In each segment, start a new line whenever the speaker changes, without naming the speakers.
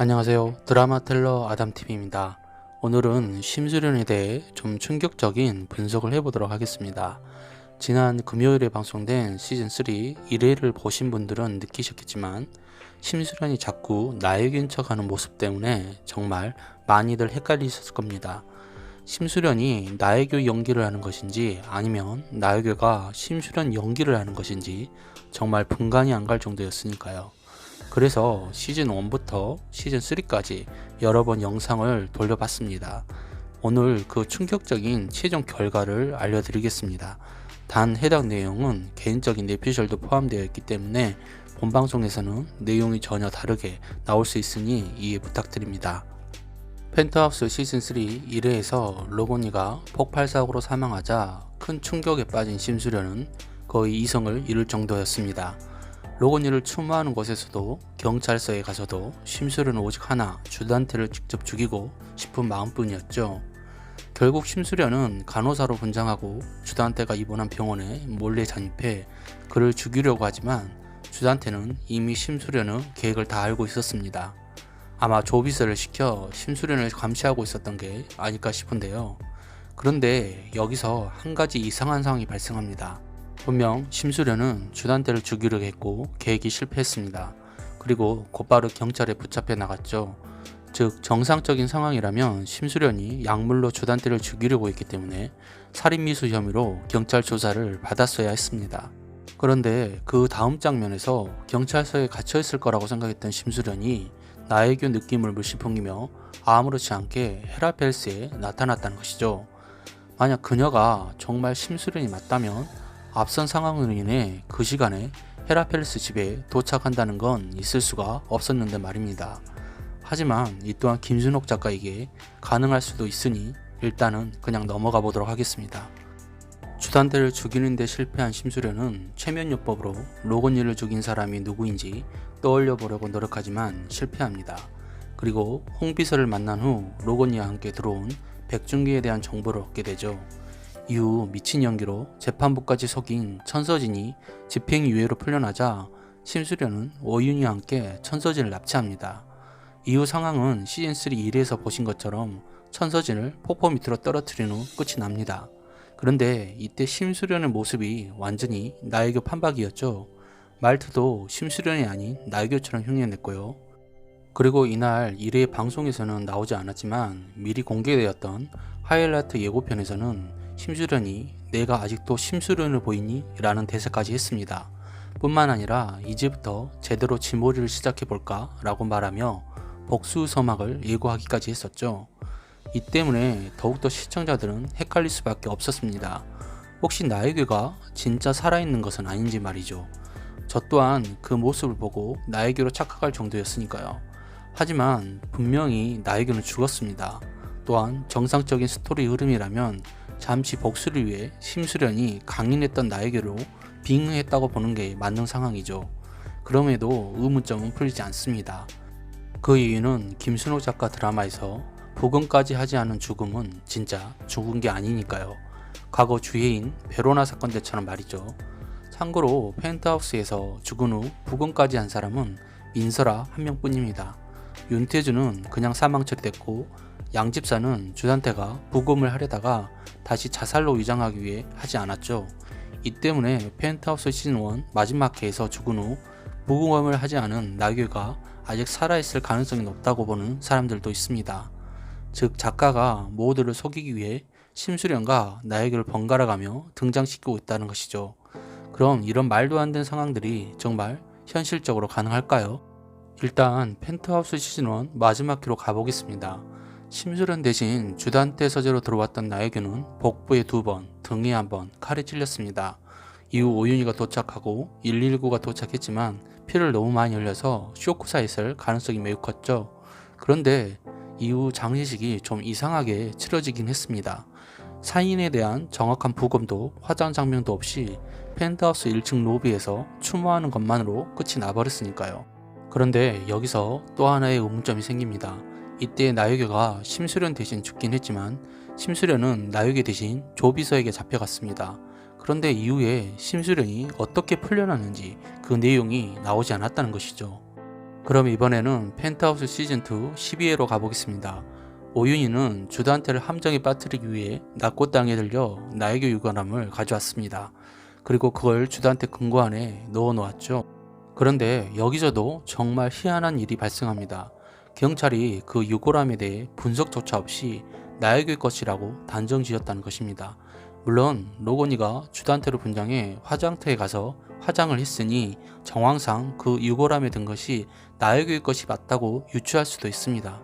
안녕하세요. 드라마텔러 아담TV입니다. 오늘은 심수련에 대해 좀 충격적인 분석을 해보도록 하겠습니다. 지난 금요일에 방송된 시즌3 1회를 보신 분들은 느끼셨겠지만 심수련이 자꾸 나에겐 척하는 모습 때문에 정말 많이들 헷갈리셨을 겁니다. 심수련이 나에게 연기를 하는 것인지 아니면 나에게가 심수련 연기를 하는 것인지 정말 분간이 안 갈 정도였으니까요. 그래서 시즌 1부터 시즌 3까지 여러 번 영상을 돌려봤습니다. 오늘 그 충격적인 최종 결과를 알려드리겠습니다. 단 해당 내용은 개인적인 내피셜도 포함되어 있기 때문에 본방송에서는 내용이 전혀 다르게 나올 수 있으니 이해 부탁드립니다. 펜트하우스 시즌3 1회에서 로건이가 폭발사고로 사망하자 큰 충격에 빠진 심수련은 거의 이성을 잃을 정도였습니다. 로건이를 추모하는 곳에서도 경찰서에 가서도 심수련은 오직 하나, 주단태를 직접 죽이고 싶은 마음뿐이었죠. 결국 심수련은 간호사로 분장하고 주단태가 입원한 병원에 몰래 잠입해 그를 죽이려고 하지만 주단태는 이미 심수련의 계획을 다 알고 있었습니다. 아마 조비서를 시켜 심수련을 감시하고 있었던 게 아닐까 싶은데요. 그런데 여기서 한 가지 이상한 상황이 발생합니다. 분명 심수련은 주단태를 죽이려고 했고 계획이 실패했습니다. 그리고 곧바로 경찰에 붙잡혀 나갔죠. 즉 정상적인 상황이라면 심수련이 약물로 주단태를 죽이려고 했기 때문에 살인미수 혐의로 경찰 조사를 받았어야 했습니다. 그런데 그 다음 장면에서 경찰서에 갇혀있을 거라고 생각했던 심수련이 나에게 느낌을 물씬 풍기며 아무렇지 않게 헤라펠스에 나타났다는 것이죠. 만약 그녀가 정말 심수련이 맞다면 앞선 상황으로 인해 그 시간에 헤라펠스 집에 도착한다는 건 있을 수가 없었는데 말입니다. 하지만 이 또한 김준옥 작가에게 가능할 수도 있으니 일단은 그냥 넘어가 보도록 하겠습니다. 주단태를 죽이는 데 실패한 심수련은 최면요법으로 로건이를 죽인 사람이 누구인지 떠올려 보려고 노력하지만 실패합니다. 그리고 홍비서를 만난 후 로건이와 함께 들어온 백준기에 대한 정보를 얻게 되죠. 이후 미친 연기로 재판부까지 속인 천서진이 집행유예로 풀려나자 심수련은 오윤희와 함께 천서진을 납치합니다. 이후 상황은 시즌3 1회에서 보신 것처럼 천서진을 폭포 밑으로 떨어뜨린 후 끝이 납니다. 그런데 이때 심수련의 모습이 완전히 나혜교 판박이었죠. 말투도 심수련이 아닌 나혜교처럼 흉내냈고요. 그리고 이날 1회 방송에서는 나오지 않았지만 미리 공개되었던 하이라이트 예고편에서는 심수련이 내가 아직도 심수련을 보이니? 라는 대사까지 했습니다. 뿐만 아니라 이제부터 제대로 지몰이를 시작해볼까? 라고 말하며 복수 서막을 예고하기까지 했었죠. 이 때문에 더욱더 시청자들은 헷갈릴 수밖에 없었습니다. 혹시 나에게가 진짜 살아있는 것은 아닌지 말이죠. 저 또한 그 모습을 보고 나에게로 착각할 정도였으니까요. 하지만 분명히 나에게는 죽었습니다. 또한 정상적인 스토리 흐름이라면 잠시 복수를 위해 심수련이 강인했던 나에게로 빙의했다고 보는 게 맞는 상황이죠. 그럼에도 의문점은 풀리지 않습니다. 그 이유는 김순옥 작가 드라마에서 부검까지 하지 않은 죽음은 진짜 죽은 게 아니니까요. 과거 주해인 베로나 사건 때처럼 말이죠. 참고로 펜트하우스에서 죽은 후 부검까지 한 사람은 민설아 한 명뿐입니다. 윤태주는 그냥 사망 처리됐고 양집사는 주단태가 부검을 하려다가 다시 자살로 위장하기 위해 하지 않았죠. 이 때문에 펜트하우스 시즌1 마지막 회에서 죽은 후 부검을 하지 않은 나규가 아직 살아있을 가능성이 높다고 보는 사람들도 있습니다. 즉 작가가 모두를 속이기 위해 심수련과 나에게를 번갈아가며 등장시키고 있다는 것이죠. 그럼 이런 말도 안 되는 상황들이 정말 현실적으로 가능할까요? 일단 펜트하우스 시즌1 마지막 회로 가보겠습니다. 심수련 대신 주단태 서재로 들어왔던 나에게는 복부에 2번, 등에 1번 칼에 찔렸습니다. 이후 오윤희가 도착하고 119가 도착했지만 피를 너무 많이 흘려서 쇼크사했을 가능성이 매우 컸죠. 그런데 이후 장례식이 좀 이상하게 치러지긴 했습니다. 사인에 대한 정확한 부검도 화장 장면도 없이 펜트하우스 1층 로비에서 추모하는 것만으로 끝이 나버렸으니까요. 그런데 여기서 또 하나의 의문점이 생깁니다. 이때 나유계가 심수련 대신 죽긴 했지만 심수련은 나유계 대신 조비서에게 잡혀갔습니다. 그런데 이후에 심수련이 어떻게 풀려났는지 그 내용이 나오지 않았다는 것이죠. 그럼 이번에는 펜트하우스 시즌2 12회로 가보겠습니다. 오윤희는 주단태를 함정에 빠뜨리기 위해 낙고 땅에 들려 나에게 유관함을 가져왔습니다. 그리고 그걸 주단태 금고 안에 넣어 놓았죠. 그런데 여기서도 정말 희한한 일이 발생합니다. 경찰이 그 유골함에 대해 분석조차 없이 나에게 것이라고 단정 지었다는 것입니다. 물론 로건이가 주단태로 분장해 화장터에 가서 화장을 했으니 정황상 그 유골함에 든 것이 나에게 것이 맞다고 유추할 수도 있습니다.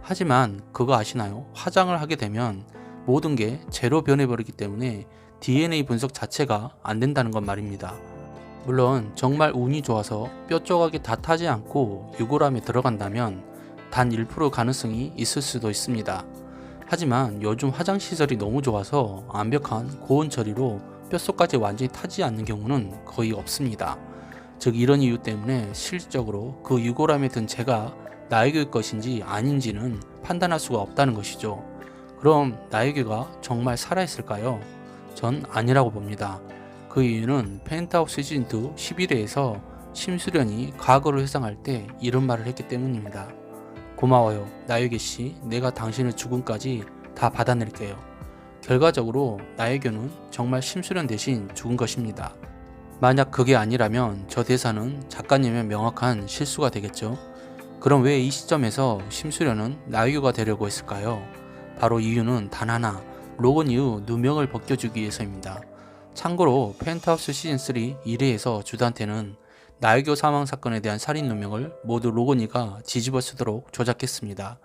하지만 그거 아시나요? 화장을 하게 되면 모든 게 재로 변해버리기 때문에 DNA 분석 자체가 안 된다는 건 말입니다. 물론 정말 운이 좋아서 뼈 조각이 다 타지 않고 유골함에 들어간다면 단 1% 가능성이 있을 수도 있습니다. 하지만 요즘 화장시설이 너무 좋아서 완벽한 고온 처리로 뼛속까지 완전히 타지 않는 경우는 거의 없습니다. 즉 이런 이유 때문에 실질적으로 그 유골함에 든 재가 나에게 것인지 아닌지는 판단할 수가 없다는 것이죠. 그럼 나에게가 정말 살아있을까요? 전 아니라고 봅니다. 그 이유는 펜트하우스 시즌2 11회에서 심수련이 과거를 회상할 때 이런 말을 했기 때문입니다. 고마워요 나유계씨, 내가 당신의 죽음까지 다 받아낼게요. 결과적으로 나유교는 정말 심수련 대신 죽은 것입니다. 만약 그게 아니라면 저 대사는 작가님의 명확한 실수가 되겠죠. 그럼 왜 이 시점에서 심수련은 나유교가 되려고 했을까요? 바로 이유는 단 하나, 로건 이후 누명을 벗겨주기 위해서입니다. 참고로 펜트하우스 시즌3 1회에서 주단태는 나유교 사망 사건에 대한 살인 누명을 모두 로건이가 뒤집어 쓰도록 조작했습니다.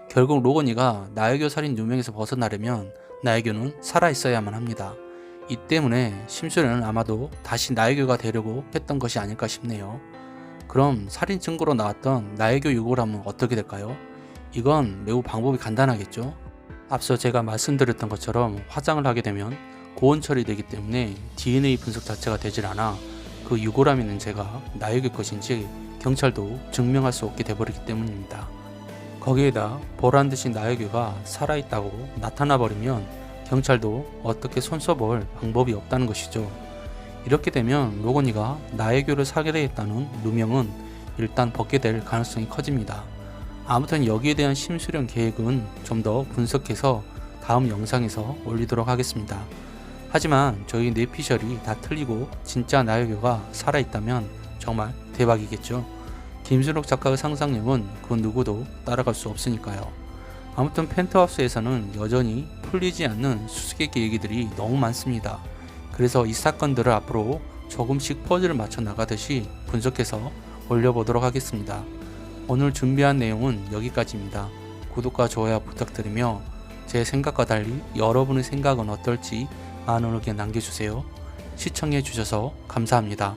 결국 로건이가 나유교 살인 누명에서 벗어나려면 나유교는 살아있어야만 합니다. 이 때문에 심수련은 아마도 다시 나유교가 되려고 했던 것이 아닐까 싶네요. 그럼 살인 증거로 나왔던 나유교 유골함은 어떻게 될까요? 이건 매우 방법이 간단하겠죠. 앞서 제가 말씀드렸던 것처럼 화장을 하게 되면 고온 처리되기 때문에 DNA 분석 자체가 되질 않아 그 유골함에 있는 재가 나에게 것인지 경찰도 증명할 수 없게 돼버리기 때문입니다. 거기에다 보란듯이 나에게가 살아있다고 나타나버리면 경찰도 어떻게 손써볼 방법이 없다는 것이죠. 이렇게 되면 로건이가 나에게를 살해했다는 누명은 일단 벗게 될 가능성이 커집니다. 아무튼 여기에 대한 심수련 계획은 좀 더 분석해서 다음 영상에서 올리도록 하겠습니다. 하지만 저희 뇌피셜이 다 틀리고 진짜 나유교가 살아있다면 정말 대박이겠죠. 김순옥 작가의 상상력은 그 누구도 따라갈 수 없으니까요. 아무튼 펜트하우스에서는 여전히 풀리지 않는 수수께끼 얘기들이 너무 많습니다. 그래서 이 사건들을 앞으로 조금씩 퍼즐을 맞춰 나가듯이 분석해서 올려보도록 하겠습니다. 오늘 준비한 내용은 여기까지입니다. 구독과 좋아요 부탁드리며 제 생각과 달리 여러분의 생각은 어떨지 많은 의견 남겨주세요. 시청해주셔서 감사합니다.